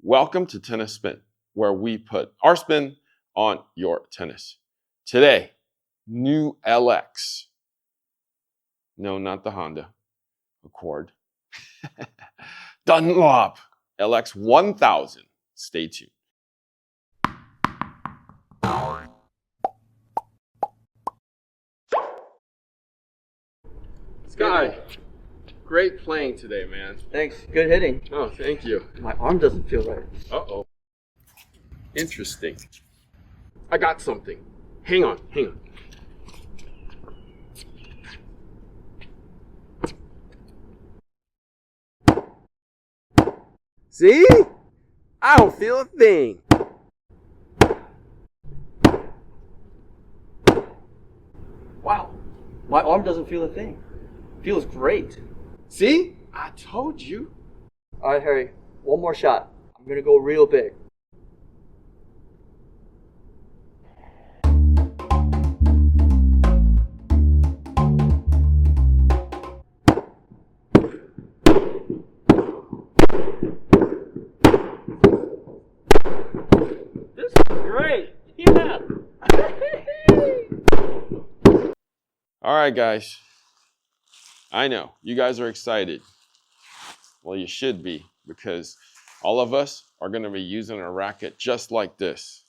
Welcome to Tennis Spin, where we put our spin on your tennis. Today, new LX. No, not the Honda Accord. Dunlop LX 1000. Stay tuned. Sky, great playing today, man. Thanks. Good hitting. Oh, thank you. My arm doesn't feel right. Uh-oh. Interesting. I got something. Hang on. See? I don't feel a thing. Wow. My arm doesn't feel a thing. Feels great. See? I told you. All right, Harry. One more shot. I'm going to go real big. This is great. Yeah. All right, guys. I know you guys are excited. Well, you should be, because all of us are going to be using a racket just like this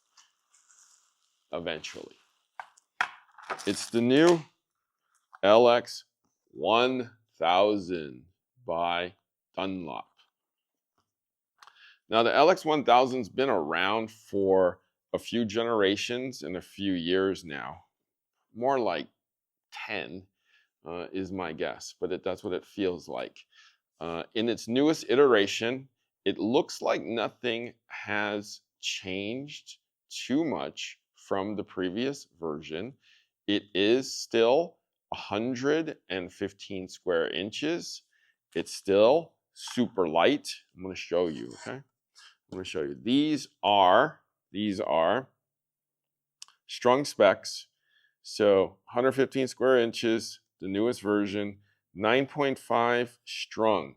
eventually. It's the new LX 1000 by Dunlop. Now, the LX 1000's been around for a few generations and a few years now. More like 10 is my guess, but that's what it feels like. In its newest iteration, it looks like nothing has changed too much from the previous version. It is still 115 square inches. It's still super light. I'm going to show you, okay? I'm going to show you. These are strung specs. So 115 square inches, the newest version, 9.5 strung.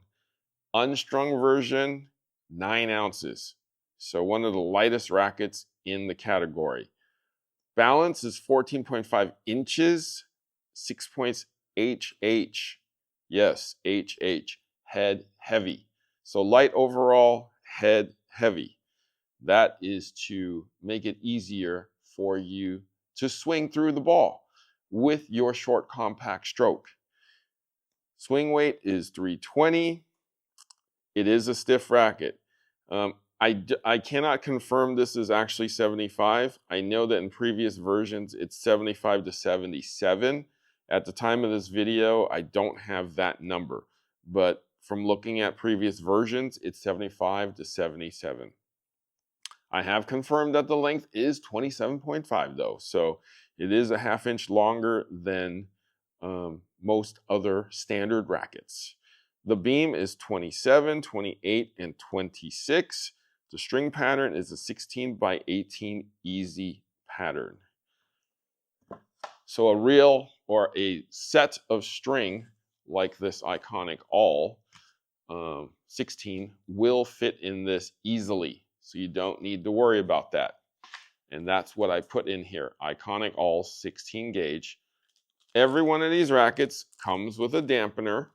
Unstrung version, 9 ounces. So one of the lightest rackets in the category. Balance is 14.5 inches, 6 points HH. Yes, HH, head heavy. So light overall, head heavy. That is to make it easier for you to swing through the ball with your short compact stroke. Swing weight is 320. It is a stiff racket. I cannot confirm this is actually 75. I know that in previous versions it's 75 to 77. At the time of this video, I don't have that number. But from looking at previous versions, it's 75 to 77. I have confirmed that the length is 27.5 though, so it is a ½ inch longer than most other standard rackets. The beam is 27, 28, and 26. The string pattern is a 16 by 18 easy pattern. So a reel or a set of string like this iconic all 16 will fit in this easily. So you don't need to worry about that. And that's what I put in here. Iconic all 16 gauge. Every one of these rackets comes with a dampener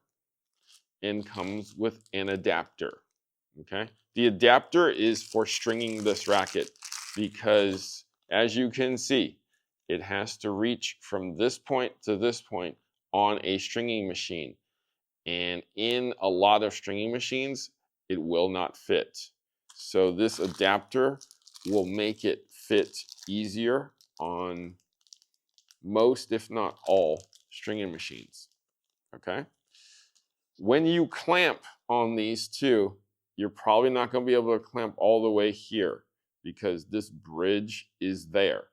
and comes with an adapter. Okay? The adapter is for stringing this racket because, as you can see, it has to reach from this point to this point on a stringing machine. And in a lot of stringing machines, it will not fit. So this adapter will make it fit easier on most, if not all, stringing machines. Okay? When you clamp on these two, you're probably not going to be able to clamp all the way here because this bridge is there.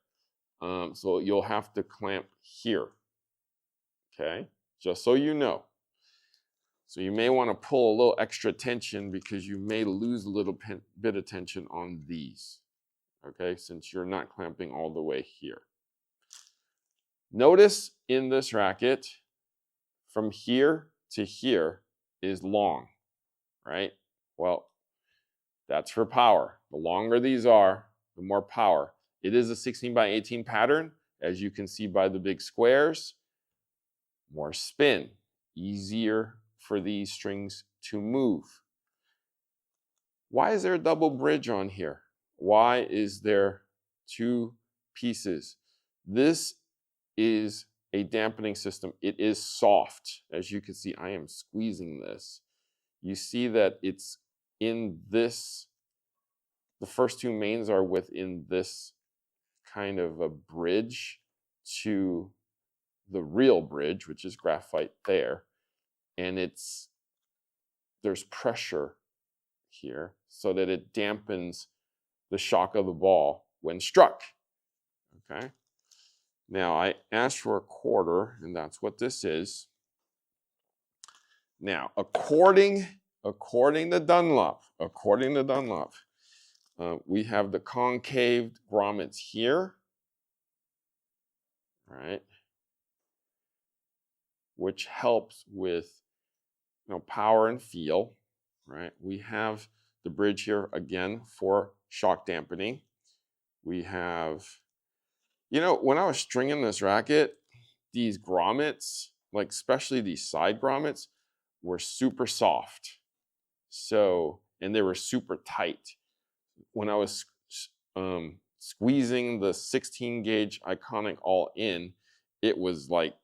So you'll have to clamp here. Okay? Just so you know. So you may want to pull a little extra tension because you may lose a little bit of tension on these, okay, since you're not clamping all the way here. Notice in this racket, from here to here is long, right? Well, That's for power. The longer these are, the more power. It is a 16 by 18 pattern, as you can see by the big squares. More spin, easier for these strings to move. Why is there a double bridge on here? Why is there two pieces? This is a dampening system. It is soft. As you can see, I am squeezing this. You see that it's in this, the first two mains are within this kind of a bridge to the real bridge, which is graphite there. And there's pressure here so that it dampens the shock of the ball when struck. Okay. Now I asked for a quarter, and that's what this is. Now, according to Dunlop, we have the concaved grommets here, right? Which helps with power and feel, right? We have the bridge here again for shock dampening. We have, when I was stringing this racket, these grommets, like especially these side grommets, were super soft. So, and they were super tight. When I was squeezing the 16 gauge Iconic all in, it was like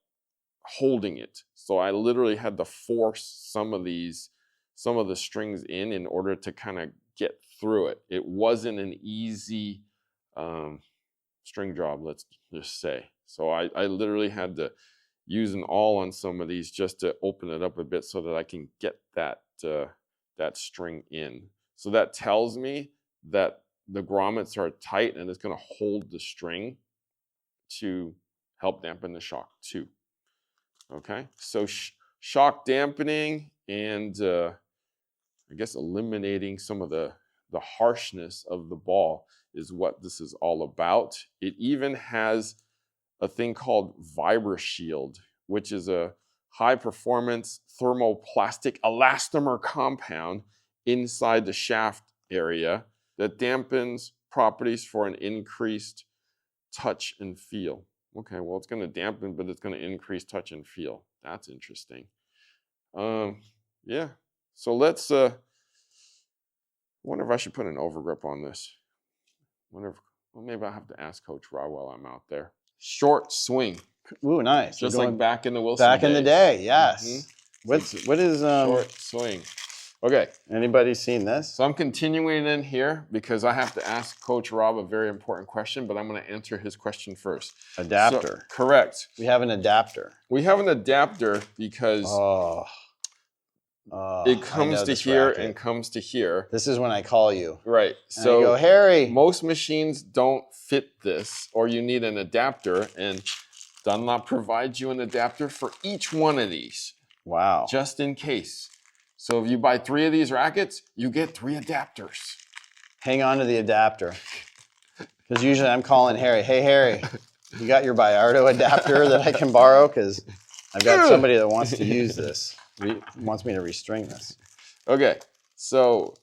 holding it. So I literally had to force some of the strings in order to kind of get through it. It wasn't an easy string job, let's just say. So I literally had to use an awl on some of these just to open it up a bit so that I can get that string in. So that tells me that the grommets are tight and it's going to hold the string to help dampen the shock too. Okay, so shock dampening and I guess eliminating some of the harshness of the ball is what this is all about. It even has a thing called VibraShield, which is a high-performance thermoplastic elastomer compound inside the shaft area that dampens properties for an increased touch and feel. Okay, well, it's going to dampen, but it's going to increase touch and feel. That's interesting. Yeah, so let's, I wonder if I should put an overgrip on this. Well, maybe I'll have to ask Coach Rob while I'm out there. Short swing. Ooh, nice. Just like back in the Wilson back days. in the day, yes. Mm-hmm. What is short swing? Okay. Anybody seen this? So I'm continuing in here because I have to ask Coach Rob a very important question, but I'm going to answer his question first. Adapter. So, correct. We have an adapter. We have an adapter because it comes to here racket. and comes to here. This is when I call you. Right. And So I go, Harry. Most machines don't fit this, or you need an adapter, and Dunlop provides you an adapter for each one of these. Wow. Just in case. So if you buy 3 of these rackets, you get 3 adapters. Hang on to the adapter. Because usually I'm calling Harry. Hey, Harry, you got your Bayardo adapter that I can borrow? Because I've got somebody that wants to use this. Wants me to restring this. Okay, so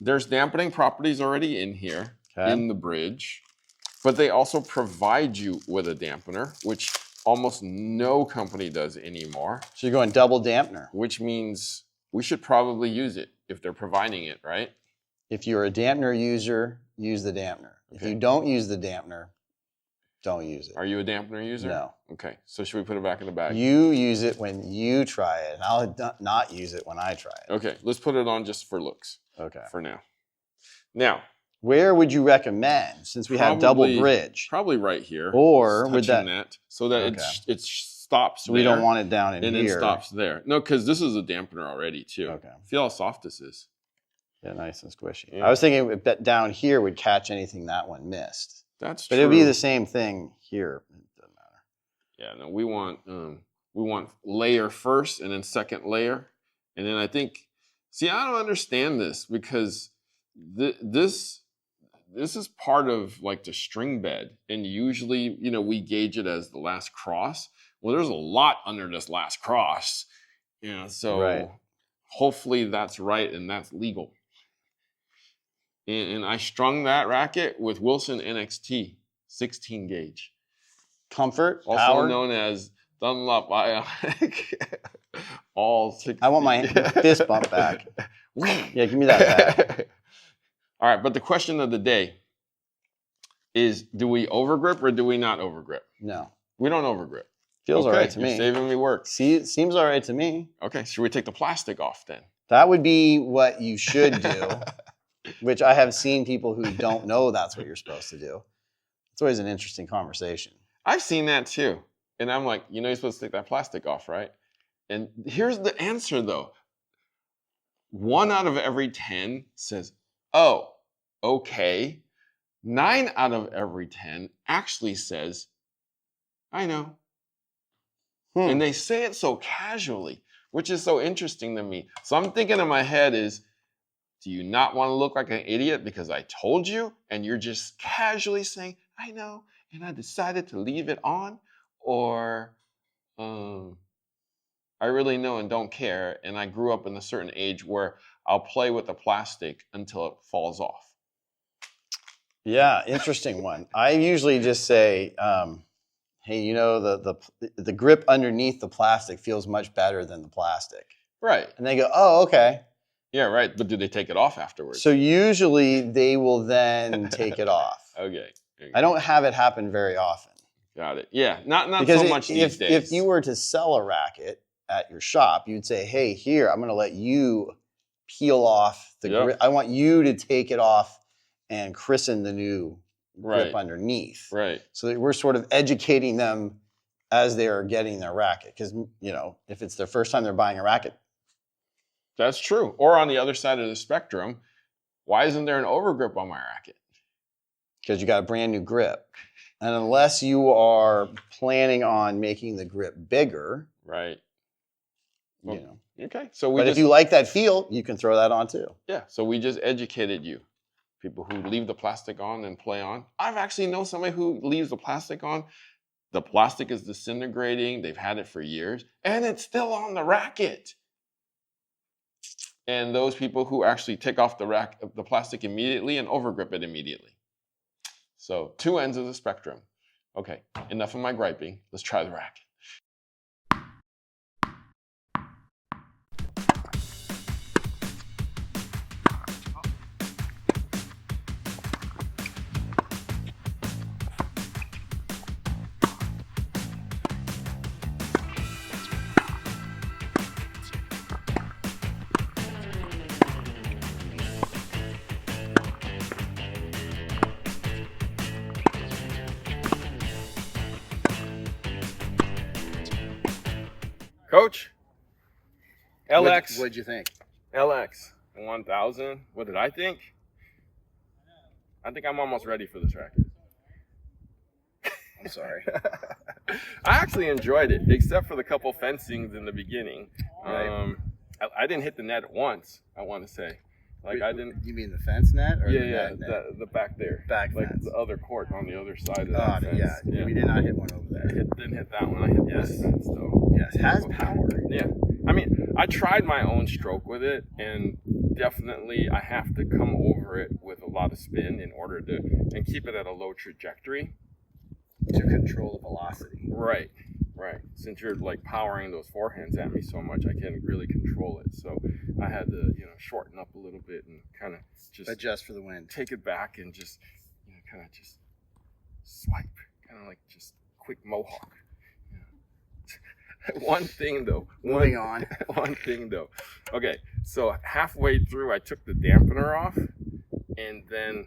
there's dampening properties already in here, in the bridge, but they also provide you with a dampener, which almost no company does anymore. So you're going double dampener. Which means we should probably use it if they're providing it, right? If you're a dampener user, use the dampener. Okay. If you don't use the dampener, don't use it. Are you a dampener user? No. Okay, so should we put it back in the bag? You use it when you try it, and I'll not use it when I try it. Okay, let's put it on just for looks. Okay. For now. Now, where would you recommend, since we have double bridge? Probably right here. Or with that so that it stops. So we don't want it down in here. And it stops there. No, because this is a dampener already too. Okay. Feel how soft this is. Yeah, nice and squishy. Yeah. I was thinking that down here would catch anything that one missed. That's true. But true. it would be the same thing here. It doesn't matter. Yeah, no, we want layer first and then second layer. And then I think, see, I don't understand this because this is part of like the string bed. And usually, we gauge it as the last cross. Well, there's a lot under this last cross. So hopefully that's right and that's legal. And I strung that racket with Wilson NXT 16 gauge. Comfort, Also power. known as Dunlop LX. All 16. I want my fist bump back. Yeah, give me that back. All right, but the question of the day is, do we overgrip or do we not overgrip? No. We don't overgrip. Feels okay, all right to me. You're saving me work. See, it seems all right to me. Okay, should we take the plastic off then? That would be what you should do, which I have seen people who don't know that's what you're supposed to do. It's always an interesting conversation. I've seen that too. And I'm like, you're supposed to take that plastic off, right? And here's the answer though. 1 out of every 10 says, oh, okay. 9 out of every 10 actually says, I know. And they say it so casually, which is so interesting to me. So I'm thinking in my head is, do you not want to look like an idiot because I told you? And you're just casually saying, I know, and I decided to leave it on? Or I really know and don't care, and I grew up in a certain age where I'll play with the plastic until it falls off. Yeah, interesting one. I usually just say, hey, the grip underneath the plastic feels much better than the plastic. Right. And they go, oh, okay. Yeah, right. But do they take it off afterwards? So usually they will then take it off. Okay. I don't have it happen very often. Got it. Yeah, not because so much these days. If you were to sell a racket at your shop, you'd say, hey, here, I'm going to let you peel off the grip. I want you to take it off and christen the new grip underneath. Right. So that we're sort of educating them as they're getting their racket. Because, if it's their first time they're buying a racket. That's true. Or on the other side of the spectrum, why isn't there an overgrip on my racket? Because you got a brand new grip. And unless you are planning on making the grip bigger. Right. Okay. But if you like that feel, you can throw that on too. Yeah. So we just educated you. People who leave the plastic on and play on. I've actually known somebody who leaves the plastic on. The plastic is disintegrating. They've had it for years. And it's still on the racket. And those people who actually take off the plastic immediately and overgrip it immediately. So 2 ends of the spectrum. Okay, enough of my griping. Let's try the racket. Coach, LX. What'd you think? LX 1000. What did I think? I think I'm almost ready for this racket. I'm sorry. I actually enjoyed it, except for the couple fencings in the beginning. Right. I didn't hit the net once, I want to say. Like I didn't. You mean the fence net? Or Yeah, the net? the back there. Back like fence. the other court on the other side of that fence. Yeah, we did not hit one over there. Didn't hit that one. I hit this fence though. Yes, has power. Yeah. I mean, I tried my own stroke with it, and definitely I have to come over it with a lot of spin in order to and keep it at a low trajectory. To control the velocity. Right. Since you're like powering those forehands at me so much, I can't really control it. So I had to, shorten up a little bit and kind of just adjust for the wind. Take it back and just, kind of just swipe, kind of like just quick mohawk. One thing though. Moving on. One thing though. Okay, so halfway through, I took the dampener off, and then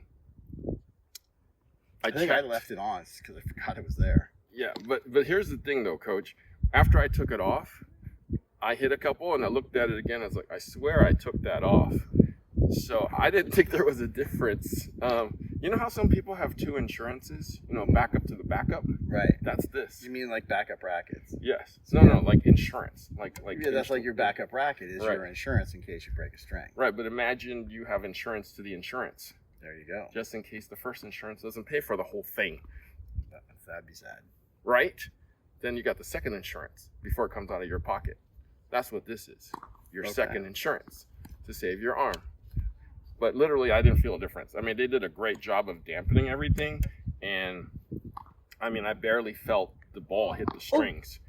I think I left it on because I forgot it was there. Yeah, but here's the thing though, Coach. After I took it off, I hit a couple and I looked at it again. I was like, I swear I took that off. So I didn't think there was a difference. You know how some people have 2 insurances? Backup to the backup? Right. That's this. You mean like backup rackets? Yes. No, like insurance. Like yeah, that's like your backup racket is your insurance in case you break a string. Right, but imagine you have insurance to the insurance. There you go. Just in case the first insurance doesn't pay for the whole thing. That'd be sad. Right? Then you got the second insurance before it comes out of your pocket. That's what this is. Your second insurance to save your arm. but literally I didn't feel a difference. I mean, they did a great job of dampening everything, and I mean, I barely felt the ball hit the strings.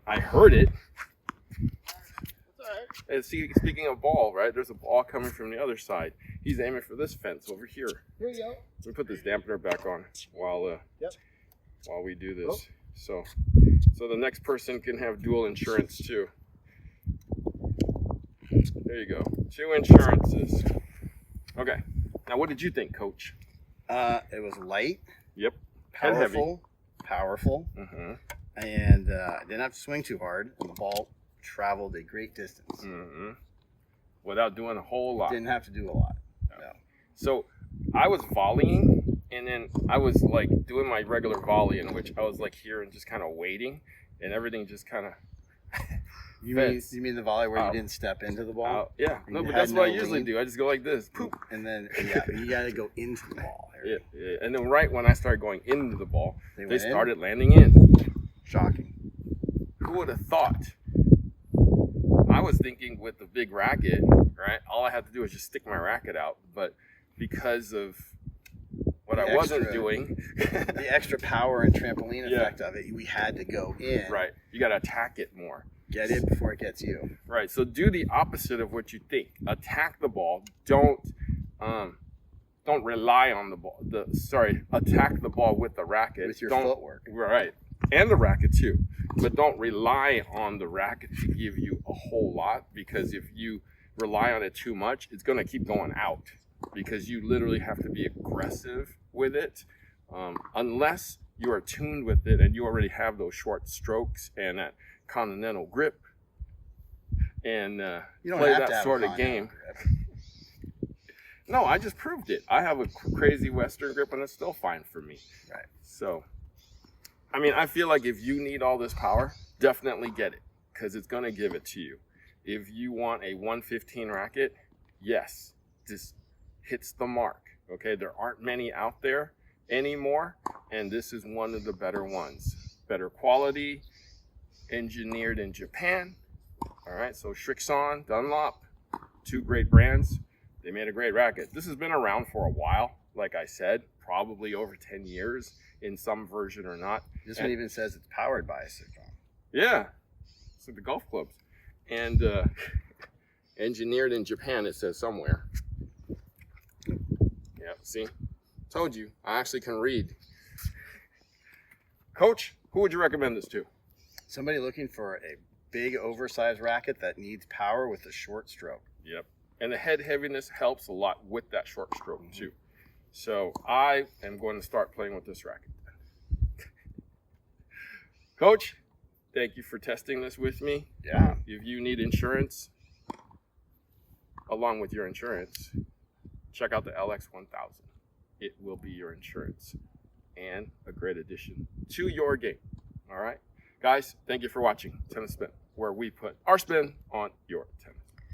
I heard it. And see, speaking of ball, right? There's a ball coming from the other side. He's aiming for this fence over here. Here you go. Let me put this dampener back on while we do this. So the next person can have dual insurance too. There you go. 2 insurances. Okay. Now, what did you think, Coach? It was light. Yep. Head heavy. Powerful. Mm-hmm. And didn't have to swing too hard. And the ball traveled a great distance. Mm-hmm. Without doing a whole lot. Didn't have to do a lot. No. So I was volleying, and then I was like doing my regular volley, in which I was like here and just kind of waiting, and everything just kind of. You mean the volley where you didn't step into the ball? Yeah. No, but that's what I usually do. I just go like this. Poop. And then you got to go into the ball. Yeah. And then right when I started going into the ball, they started landing in. Shocking. Who would have thought? I was thinking with the big racket, right? All I had to do was just stick my racket out. But because of what I wasn't doing, the extra power and trampoline effect of it, we had to go in. Right. You got to attack it more. Get it before it gets you. Right. So do the opposite of what you think. Attack the ball. Don't rely on the ball. Attack the ball with the racket. With your footwork. Right. And the racket too. But don't rely on the racket to give you a whole lot, because if you rely on it too much, it's going to keep going out, because you literally have to be aggressive with it. Unless you are tuned with it and you already have those short strokes and that continental grip and you don't play have that sort of game. No, I just proved it. I have a crazy Western grip and it's still fine for me. Right. So, I mean, I feel like if you need all this power, definitely get it, because it's going to give it to you. If you want a 115 racket, yes, this hits the mark. Okay, there aren't many out there anymore, and this is one of the better ones. Better quality, engineered in Japan. All right, so Srixon, Dunlop, 2 great brands. They made a great racket. This has been around for a while, like I said, probably over 10 years in some version or not. This one even says it's powered by a Srixon. Yeah, it's like the golf clubs. And engineered in Japan, it says somewhere. Yeah, see? Told you, I actually can read. Coach, who would you recommend this to? Somebody looking for a big oversized racket that needs power with a short stroke. Yep. And the head heaviness helps a lot with that short stroke too. So I am going to start playing with this racket. Coach, thank you for testing this with me. Yeah. If you need insurance, along with your insurance, check out the LX 1000. It will be your insurance and a great addition to your game. All right. Guys, thank you for watching Tennis Spin, where we put our spin on your tennis.